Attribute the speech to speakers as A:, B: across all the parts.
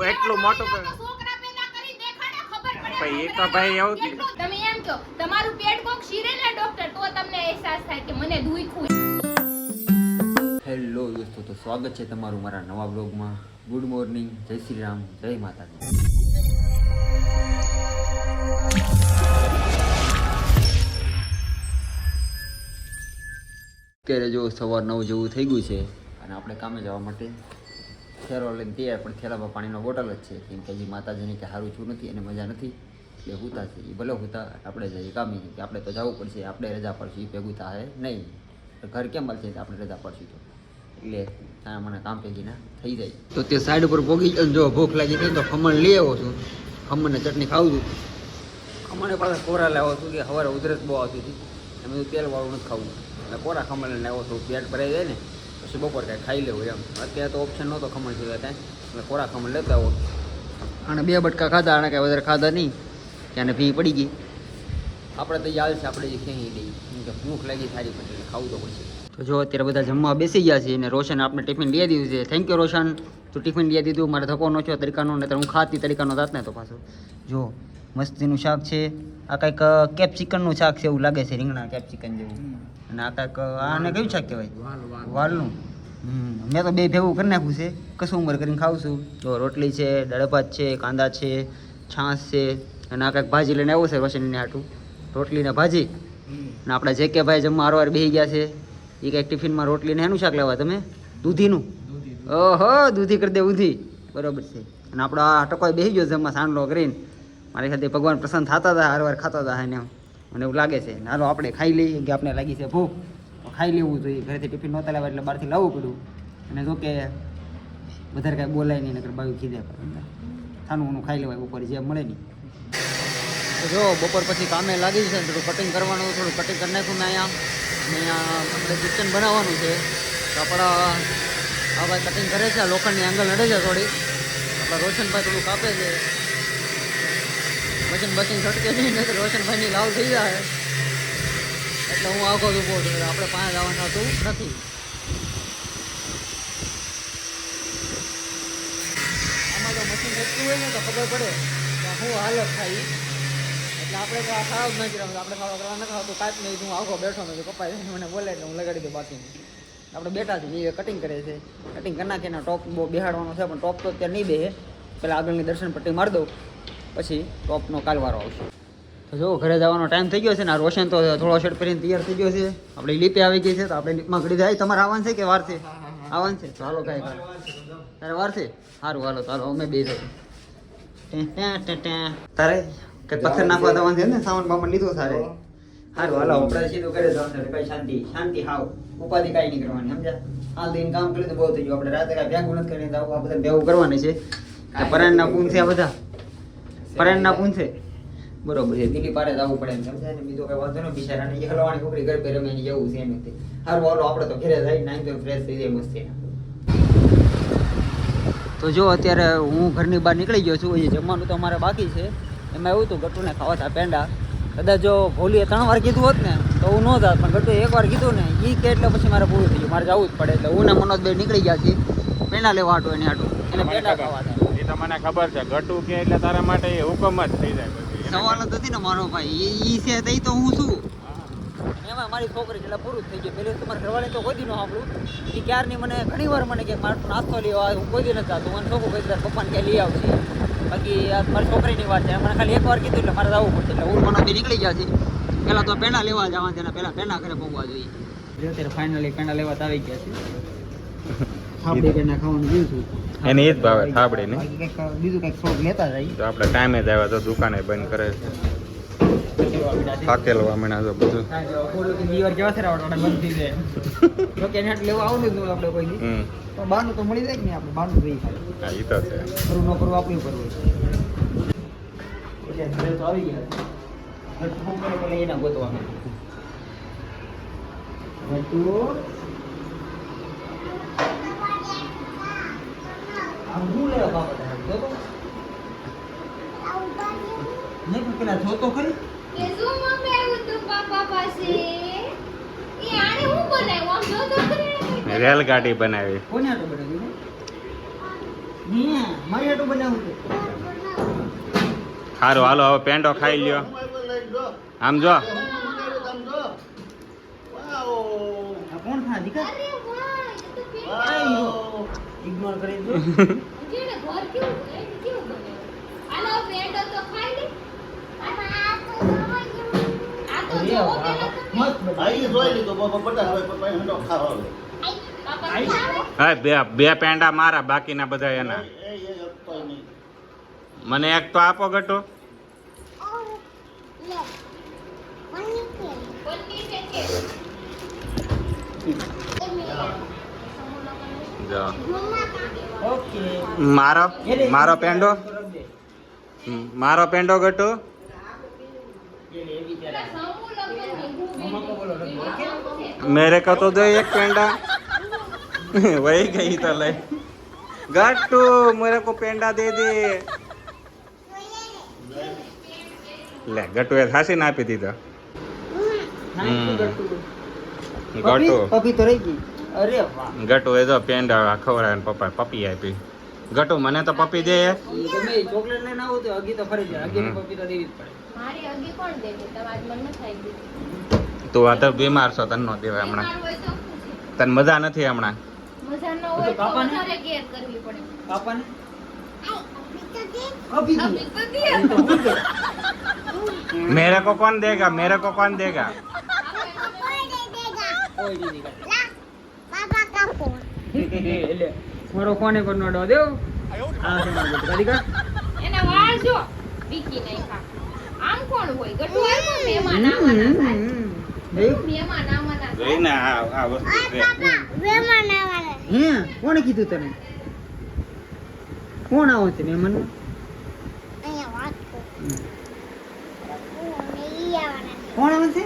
A: એટલું મોટું કરે
B: છોકરા પેદા કરી દેખાડે ખબર પડે
A: ભાઈ એ તો ભાઈ એવું જ.
B: તમે એમ કહો તમારું પેટ કોક શીરે ને ડોક્ટર તો તમને અહેસાસ થાય કે મને દુખ્યું.
C: હેલો દોસ્તો, તો સ્વાગત છે તમારું મારા નવા બ્લોગમાં. ગુડ મોર્નિંગ, જય શ્રી રામ, જય માતાજી. અત્યારે જો સવાર 9 જેવું થઈ ગયું છે અને આપણે કામે જવા માટે થેલો લઈને તૈયાર, પણ થેલામાં પાણીનો બોટલ જ છે કેમ કે હજી માતાજીને કે સારું છું નથી અને મજા નથી એટલે હુતા છે. એ ભલે હુતા, આપણે જઈએ કામે કે આપણે તો જવું પડશે, આપણે રજા પડશે, એ ભેગું થાય નહીં. ઘર કેમ મળશે આપણે રજા પડશું તો એટલે ત્યાં મને કામ ભેગીના થઈ જાય. તો તે સાઈડ ઉપર ભોગી જો ભૂખ લાગી ગઈ તો ખમણ લઈ આવ્યો છું, ખમણને ચટણી ખાવું છું. ખમણે પાછા કોરા લાવ્યો છું કે સવારે ઉધરસ બહુ આવતી હતી, એમ તેલવાળું નથી ખાવું એટલે કોરા ખમણ લાવ્યો છું. પેટ ભરાઈ જાય ને પછી બપોર કાંઈ ખાઈ લેવું એમ. અત્યારે તો ઓપ્શન નહોતો ખમણ સિવાય ત્યાં, એટલે કોરા ખમણ લેતા આવો. અને 2 બટકા ખાધા અને કાંઈ વધારે ખાધા નહીં, ત્યાંને ભી પડી ગઈ. આપણે તો યાદ છે આપણે જે ખેંચી દઈએ કેમ કે ભૂખ લાગી સારી પડે એટલે ખાવું તો પડશે. તો જો અત્યારે બધા જમવા બેસી ગયા છે અને રોશન આપણે ટિફિન લઈ દીધું છે. થેન્ક યુ રોશન, તું ટિફિન લઈ દીધું. મારે ધક્કો નો છો તરીકાનો, નહીં તો હું ખાતી તરીકાનો જાત ને તો પાછું. જો મસ્તીનું શાક છે, આ કંઈક કેપ્સિકનનું શાક છે એવું લાગે છે, રીંગણા કેપ્સિકન જેવું. અને આ કંઈક આને કયું શાક કહેવાય? વાલનું. મેં તો 2 ભેગું કરી નાખ્યું છે, કસુંબર કરીને ખાઉં છું. જો રોટલી છે, દાળ ભાત છે, કાંદા છે, છાશ છે અને આ કંઈક ભાજી લઈને આવ્યું છે રોશનને હાટું, રોટલી ને ભાજી. અને આપણા જે કે ભાઈ જમવા હારવાર બેસી ગયા છે. એ કંઈક ટિફિનમાં રોટલી ને એનું શાક લેવા તમે? દૂધીનું. ઓહો, દૂધી કરી દે ઉધી, બરોબર છે. અને આપણા ટકોય બેસી ગયો જમવા સાંડલો કરીને. મારી સાથે ભગવાન પ્રસન્ન થતા હતા, હારવાર ખાતા હતા એને મને એવું લાગે છે. હાલો આપણે ખાઈ લઈએ કે આપણે લાગી છે ભૂખ, ખાઈ લેવું જોઈએ. ઘરેથી ટિફિન નહોતા લાવ્યા એટલે બહારથી લાવવું પડ્યું. અને જો કે વધારે કાંઈ બોલાય નહીં, નકર બાયું કીધે ખાનું ઊનું ખાઈ લેવાય બપોરે જે મળે નહીં. તો જો બપોર પછી કામે લાગી છે, થોડું કટિંગ કરવાનું, થોડું કટિંગ કરી નાખ્યું મેં અહીંયા આપણે કિચન બનાવવાનું છે. તો આપણા આ ભાઈ કટિંગ કરે છે, લોખંડની આંગળ નડે છે થોડી. આપણા રોશનભાઈ થોડું કાપે છે, મશીન છટકે નહીં ને રોશનભાઈની લાવ થઈ જાય એટલે હું આખો જ ઊભો છું. આપણે પાસે જવાનું થતું નથી. આમાં તો મશીન છટકતું હોય ને તો ખબર પડે કે શું હાલત થાય. એટલે આપણે તો આ ખાવ જ નથી રમતું, આપણે ખાવા કરવા નથી ખાવતું કાંઈ નહીં. હું આખો બેઠો નથી, પપ્પા મને બોલે એટલે હું લગાડી દઉં. બાકી આપણે બેઠા છીએ, એ કટિંગ કરે છે. કટિંગ કરી નાખીને ટોપ બહુ બેહાડવાનો છે, પણ ટોપ તો અત્યારે નહીં બેસે. પહેલાં આગળની દર્શન પટ્ટી મારી દઉં પછી ટોપનો કાલવારો આવશે. તો જો ઘરે જવાનો ટાઈમ થઈ ગયો છે ને. આ રોશન તો થોડો શર્ટ પહેરીને તૈયાર થઈ ગયો છે. આપણે લીપે આવી ગઈ છે તો આપણે લીપમાં ઘડી જાય. તમારે આવવાનું છે કે વાર છે? આવવાનું છે તો હાલો કાંઈ તારે વાર છે? સારું હાલો ચાલો અમે બે જઈએ. તારે કંઈ પથ્થર નાખવા જવાનું છે ને, સામાન બામાન લીધો તારે? સારું હાલો આપણે સીધું ઘરે જવાનું છે. કઈ શાંતિ હાવ ઉપાધિ કાંઈ નહીં કરવાની, સમજ્યા? હાલ દઈને કામ કરી તો બહુ થઈ ગયું. આપણે રાતે કાંઈ ભેગું નથી કરીને આ બધા ભેગું કરવાની છે. પરાણના પૂન છે, આ બધા પરાણના પૂન છે, બરોબર છે. દિલ્હી પારે જવું પડે એમ સમજાય ને. બીજો કઈ વાંધો નહીં, બિચારાને એ હલવાણી છોકરી ઘર પે રમે એની જવું છે એમ. સારું હાલો આપણે તો ઘરે જઈને નાઈ તો ફ્રેશ થઈ જાય મસ્તી. તો જો અત્યારે હું ઘરની બહાર નીકળી ગયો છું. હજી જમવાનું તો અમારે બાકી છે. એમાં એવું હતું ગટ્ટુને ખાવા હતા પેંડા. કદાચ જો ભોલીએ 3 વાર કીધું હોત ને તો હું ન જાત, પણ ગટ્ટુએ 1 વાર કીધું ને એ કે એટલે પછી મારે પૂરું થઈ ગયું, મારે જવું જ પડે. એટલે હું ને મનોજભાઈ નીકળી ગયા છીએ પેંડા લેવા હાટું, એની હાટું એને પેંડા ખાવા હતા.
A: એ તો મને ખબર છે, ગટુ કે એટલે તારા માટે એ હુકમ જ થઈ જાય.
C: સવાલ જ નથી ને મારો ભાઈ, ઈ છે તઈ તો હું શું. એમાં મારી છોકરી એટલે પૂરું જ થઈ ગયું. પેલી તમારે ઘરવાળી તો કોઈ દી ન સાંભળું. એ ક્યારની મને ઘણી વાર મને કે મારો નાસ્તો લેવા હું કોઈ દી નથી જાતું. મને છોકરું કહી દીધા પપ્પાને ક્યાં લઈ આવશે. બાકી આ મારી છોકરીની વાત છે. મને ખાલી 1 વાર કીધું એટલે મારે જવું પડશે. એટલે હું મને બી નીકળી ગયા છે. પહેલાં તો પેંડા લેવા જવા છે, પહેલાં પેંડા ઘરે પહોંચવા જોઈએ. અત્યારે ફાઇનલી પેંડા લેવા આવી ગયા છે. થાબડી પેંડા ખાવાનું જોયું છું
A: એને એ જ ભાવે થાબડી ને.
C: બીજું કંઈક શોખ લેતા જાય
A: તો આપણે ટાઈમે જ આવ્યા તો દુકાને બંધ કરે છે. થાકેલો હમણાં તો બધું
C: લેવા આવું ને આપણે કોઈ બહારનું તો મળી જાય ને. આપણે બહારનું જોઈએ
A: હા એ તો છે.
C: ખરું ન કરવું આપણું કરવું તો આવી ગયા એના ગોતવાનું. પેલા જોતો ખરી
A: રેલગાડી બનાવી.
C: કોને આટલું બનાવ્યું? મારી હાટું બનાવું છે.
A: સારું હાલો હવે પેંડો ખાઈ લ્યો આમ જો
C: આ કોણ ખા દીકા?
B: અરે વાહ, એ તો પેટ
C: ઇગ્નોર કરી દો.
B: જેને ઘર કેવું એ કેવું બને. હાલો પેંડો તો ખાઈ લે. આ તો જોવો પેલા તમે.
C: મસ્ત
B: પાપા ખાવે?
A: હા બે પેંડા મારા બાકીના બધા એના મને એક તો આપો ગટો
B: પન્ની છે કે
A: જો
C: ઓકે.
A: મારો પેંડો મારો પેંડો ગટો
B: સમૂહ લગ્ન
A: मेरे को तो दे एक पेंडा वही गई तो ले गट्टू मेरे को पेंडा दे दे ले गट्टू એ હાસી ના આપી દીધો ગટ્ટુ
C: પપી તો રહી ગઈ. અરે વાહ.
A: ગટ્ટુ એ જો પેંડા ખવડાવે પપ્પા પપ્પી આપી ગટ્ટુ મને તો પપ્પી દે
C: ઈ ગમે ઈ ચોકલેટ લઈને આવો તો હગી તો ફરી જાય. હગીને પપી તો દેવી જ પડે.
B: મારી અગી કોણ દેવે તમાર મન ન થાય ગયું
A: તું આ તો બીમાર છો તને નો દેવાય હમણાં
B: બીમાર હોય તો શું છે?
A: તને મજા નથી હમણાં
B: મજા ન
C: તો
B: હોય તો
C: પાપાને?
B: વધારે કેર કરવી પડે
C: પાપાને
B: અભી
C: અભી
B: તો દે
A: मेरे को कौन देगा मेरे को कौन देगा
C: કોઈ દીદી એટલે મારો ફોન એક નોડો દેવ. આ છે મારો બેટો. દીકા
B: એના વાળ જો બીકી નાખ્યા આમ કોણ હોય ગટુ આવ્યો મહેમાન આવવાના થાય
C: દેવ.
B: મહેમાન આવવાના થાય
A: જોઈને આ વસ્તુ છે
C: હે કોણે કીધું તને? કોણ આવો છે મહેમાન? કોણ આવે છે?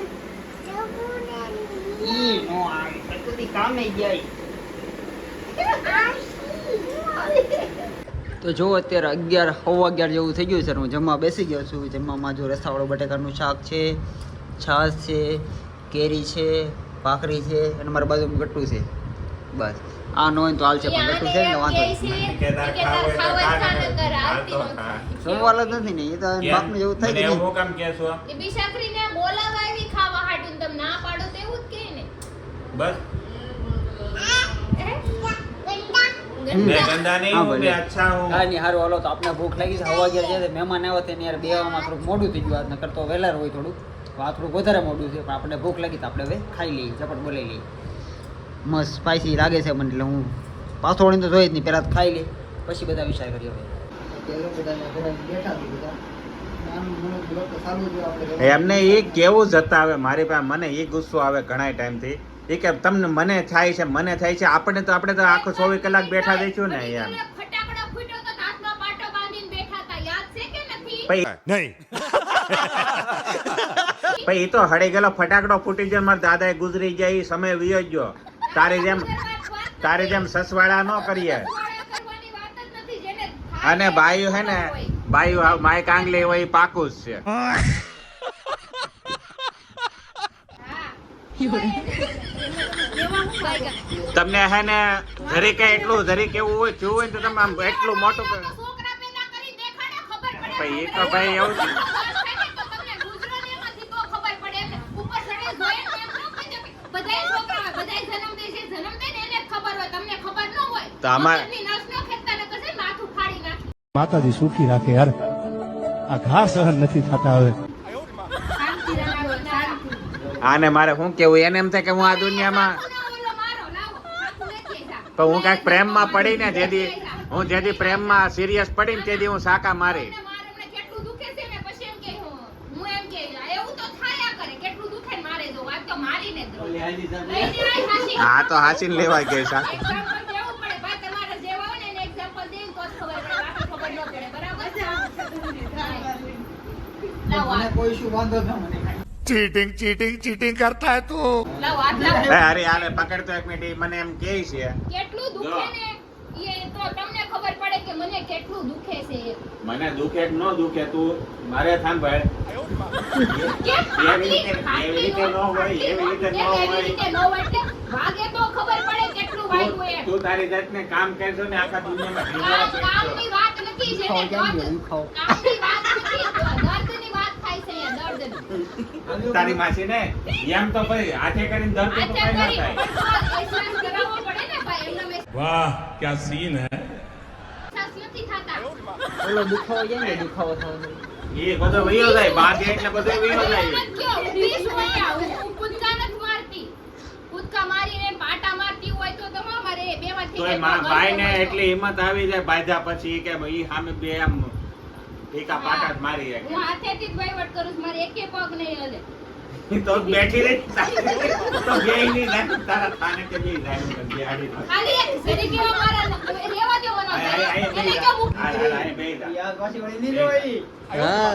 C: ઈ નો આવે તો તી કામે જાય. તો જો અત્યારે 11:15 જેવું થઈ ગયું છે. હું જમવા બેસી ગયો છું. જમવામાં જો રસાવાળો બટેકાનું શાક છે, છાશ છે, કેરી છે, ભાખરી છે અને મારા બાજુમાં ગટ્ટુ છે. બસ આ નો હોય તો હાલ છે પણ ગટ્ટુ છે ને વાંધો નહીં.
A: કે તાર ખાવ હોય તો ખા ને હાલ તો ખા
C: સવાલ જ નથી ને એ તો બાપને જેવું થાય
A: મને
C: કે
A: એવું કામ કહેશો
B: એ બિશાખરીને બોલાવા આવી ખાવા હાટું તમે ના પાડો તો એવું જ કહે ને
A: બસ
B: હે?
A: मैं गंदा नहीं
C: हाँ,
A: हूँ
C: भले।
A: मैं अच्छा हूँ
C: હા નહીં હારું હાલો તો આપણે ભૂખ લાગી છે. હવા ગયા છે મહેમાન આવ્યા છે ને યાર બેવામાં થોડુંક મોડું થઈ ગયું. આજ નકર તો વહેલા હોય થોડુંક આ થોડુંક વધારે મોડું છે પણ આપણે ભૂખ લાગી તો આપણે હવે ખાઈ લઈએ ઝપટ બોલાવી લઈએ. મસ્ત સ્પાઈસી લાગે છે મને એટલે હું પાછો વળીને તો જોઈ જ નહીં પહેલાં તો ખાઈ લે પછી બધા વિચાર કરીએ હવે.
A: એમને એ કેવું જતાવે મારી પાસે મને એ ગુસ્સો આવે ઘણા ટાઈમથી એ કે તમને મને થાય છે આપણે તો આખો 24 કલાક બેઠા દઈશું ને એમ
B: ફટાકડો ફૂટ્યો તો હાથમાં પાટો બાંધીને બેઠા હતા યાદ છે કે નથી
A: પછી એ તો હળી ગયેલો ફટાકડો ફૂટી ગયો મારા દાદાએ ગુજરી ગયા એ સમય વિયો ગયો તારી જેમ સસવાડા ન કરીએ
B: કરવાની વાત જ નથી જેને
A: અને બાયું હે ને બાયું માય કાંગલી હોય ઈ પાકું જ છે તમને હે ને જરીકે એવું હોય જોવું હોય તો તમે આમ એટલું મોટું
B: છોકરા પેદા કરી દેખાડે ખબર પડે
A: ભાઈ એ તો ભાઈ એવું છે.
B: તમને ગુજરાતી એમાંથી તો ખબર પડે એમને ઉપર ચડે જોઈએ ને એમ ન કહી દે બધાય છોકરા બધાય જન્મ દે છે જન્મ દે ને એને ખબર હોય તમને ખબર ન હોય
A: તો અમાર-
B: મગજની નસ ન ખેંચતા ને કશે માથું ફાડી નાખે
D: માતાજી સુખી રાખે યાર આ ઘા સહન નથી થતા હવે
B: શાંતિ રાખો શાંતિ
A: આને મારે શું કેવું એને એમ થાય કે હું આ દુનિયામાં
B: ઓલો મારો લાવો આખું લેતી જા
A: પણ હું કાંઈક પ્રેમમાં પડીને જેથી પ્રેમમાં સિરિયસ પડીને તેથી હું સાકા મારી
B: મને મારે કેટલું દુખે છે ને પછી એમ કે હું એમ કે એવું તો થાયા કરે કેટલું દુખે ને મારે જો વાત તો મારીને જ રહું. લઈને આય હાસી.
A: હા તો હાસીને લેવા ગઈ સા
B: એક્ઝામ્પલ દેવું પડે ભાઈ તમારે જેવા હોય ને એને એક્ઝામ્પલ દેવું તો જ ખબર પડે બાકી ખબર ન પડે બરાબર લાવો
C: મને કોઈ શું વાંધો ન મને
D: ચીટિંગ કરતા હે તું
B: લાવો હાથ લાવો
A: અરે આને પકડ તો એક મિનિટ ઈ મને એમ કહે છે
B: કેટલું દુખે ને એ તો તમને ખબર પડે કે મને કેટલું દુખે છે એ.
A: મને દુખે કે ન દુખે તું મારે સાંભળ
B: કેમ
A: એવી રીતે ન હોય એવી રીતે ન હોય
B: એટલે વાગે તો ખબર પડે કેટલું વાગ્યું એમ.
A: તું તારી જાતને કામ કરશો ને આખા દુનિયામાં
B: કામની વાત નથી છે ને કામની વાત નથી દર્દની વાત થાય છે અહીંયા દર્દની.
A: તારી માસી ને એમ તો ભાઈ હાથે કરીને દર્દ તો કઈ ના થાય
B: એહસાસ કરાવવો પડે ને ભાઈ એમને મેં
D: वाह क्या सीन है
B: એહસાસ નથી થતા.
C: ઓલો દુખાવો જાય ને દુખાવો થવો
A: એ બધો વયો જાય બાદ એટલે બધો વયો જાય
B: મત કયો, ઊભી છું અહીંયા. હું કૂદકા નથી મારતી. કૂદકા મારીને પાટા મારતી હોય તો તમારે બેમાંથી
A: તોય ભાઈ ને એટલી હિંમત આવી જાય બાંધ્યા પછી કે ભાઈ સામે બે આમ એકા પાટા જ મારી
B: હું હાથેથી જ વહીવટ કરું છું. મારે એકે પગ નહીં હલે.
A: તો બેઠી રહી તો બેય ની જાય તારા થાને કે બેય જાય બે આડી
B: ખાલી એક જરી કેવા મારા રેવા દો મને. એને કે હું
C: યાર પાછી વળી નહીં જોઈ હા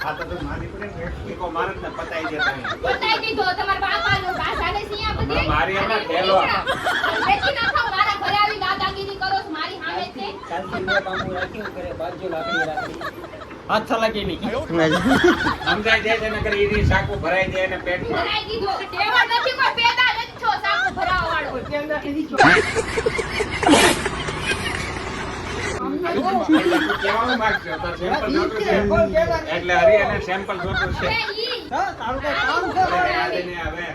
A: આ તો મારી પડે ને કો મારત ને પતાઈ દેતા નહીં
B: બતાઈ દીધો તમારા બાપાનો ઘાસ આવે છે અહીંયા બધી.
A: મારી એમાં થેલો.
B: બેઠી ના થાવ, મારા ઘરે આવી દાદાગીરી કરો છો મારી સામે છે.
C: કાલથી મેં કામ રાખ્યું કરે બાજુ લાકડી રાખી હાથ સલાકી નહીં
A: સમજાય જાય છે નકર ઈની સાકુ ભરાઈ જાય ને પેટમાં
B: ભરાઈ દીધો. એવા નથી કોઈ પેદા નથી છો સાકુ ભરાવા વાળો.
A: કેવાનું માંગશે તો સેમ્પલ જોતું છે એટલે હરી અને સેમ્પલ જોતું છે
B: હવે ઈ
C: તારું કઈ કામ છે
A: હવે આજે ને હવે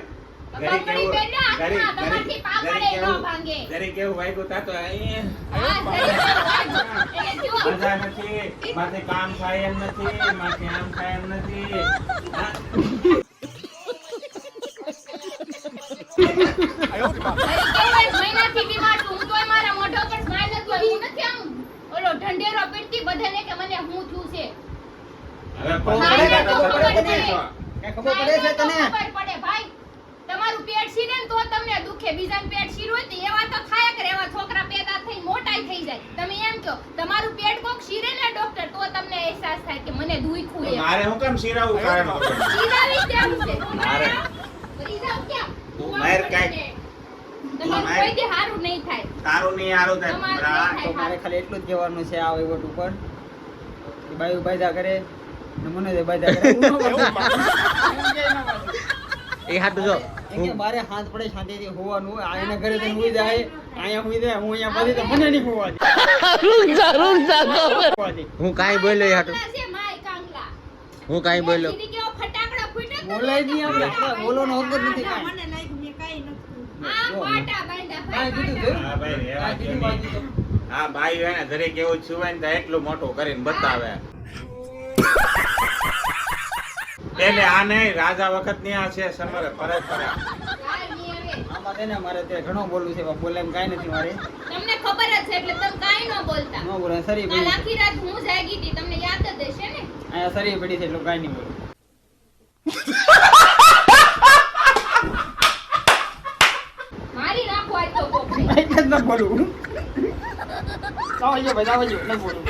A: ઘરે
B: પકડી
A: કેવું
B: બેઠા હાથમાં, તમારથી પાપડે ન ભાંગે.
A: ઘરે કેવું વાગ્યું તા તો અહીં
B: હા, જરી એટલે જો
A: મજા નથી માથે કામ થાય એમ નથી માથે આમ થાય એમ નથી હા?
B: કેવાય મહિનાથી બીમાર છું. હું તોય મારા મોઢો પર સ્માઈલ જ હોય. હું નથી આમ ઓલો ઢંઢેરો પીટતી બધાને કે મને હું થયું છે.
A: હવે
B: મારે તો
A: પછી
B: ખબર
A: તમે
B: છે.
C: ખબર પડે છે તને
B: ખબર પડે ભાઈ. તમારું પેટ શીરે ને તો તમને દુખે. બીજાનું પેટ શીરું હોય તો એવા તો થાય કે એવા છોકરા પેદા થઈને મોટાઈ થઈ જાય. તમે એમ કહો તમારું પેટ કોક શીરે ને ડોક્ટર તો તમને અહેસાસ થાય કે મને દુખ્યું એમ.
A: મારે હું કેમ શીરાવું કારણ વગર?
B: સીધાવી તેમ છે.
A: મારે.
B: વળી જાવ ક્યાં?
A: તું માર કાંઈક.
B: તમારું કોઈ દી હારું નહીં થાય.
A: તારું નહીં હારું થાય
B: તમારું
A: ભમરા.
B: નહીં
C: તો મારે ખાલી એટલું જ કહેવાનું છે આ વહીવટ ઉપર કે બાયું બાયદા કરે ને મને જે બાયદા કરે
E: એ હાટું જો
C: એમ કે મારે હાથ પડે શાંતિથી હોવાનું હોય આ એના ઘરે જઈને હુઈ જાય અહીંયા હુઈ જાય હું અહીંયા પછી તો મને નહીં હોવા દે
E: હું કાંઈ બોલ્યો એ હાટું
B: કાંગલા છે, માય કાંગલા.
E: હું કાંઈ બોલ્યો
B: સીધી કેવો ફટાકડો ફૂટ્યો તો
C: બોલાય જ નહીં આપણે આપણે બોલવાનો હક જ નથી કાંઈ
B: આ પાટા બાંધ્યા
C: કાંઈ
B: ભાઈ,
C: કીધું
B: પાટા.
A: હા ભાઈ, રેવા
C: કાંઈ
A: દે
C: કીધું
A: નહીં.
C: બાકી તો
A: હા ભાઈ હોય ને ઘરે કેવું છુવાય ને તો એટલું મોટું કરીને બતાવે એટલે આ નહીં રાજા વખત ની આ છે સમરે પરંપરા
B: કાંઈ નહીં હવે.
C: આમાં છે ને મારે તે ઘણું બોલવું છે પણ બોલે એમ કાંઈ નથી મારે
B: તમને ખબર જ છે એટલે તમે કાંઈ ન બોલતા.
C: ન બોલે સરી
B: કાલ
C: પડી
B: આખી રાત હું જાગી હતી, તમને યાદ જ હશે ને.
C: અહીંયા સરી પડી છે એટલું કાંઈ નહીં બોલું
B: મારી નાખો આજ તો કોકને.
C: કાંઈ જ ન બોલું આવજો ભાઈ આવજો ન બોલું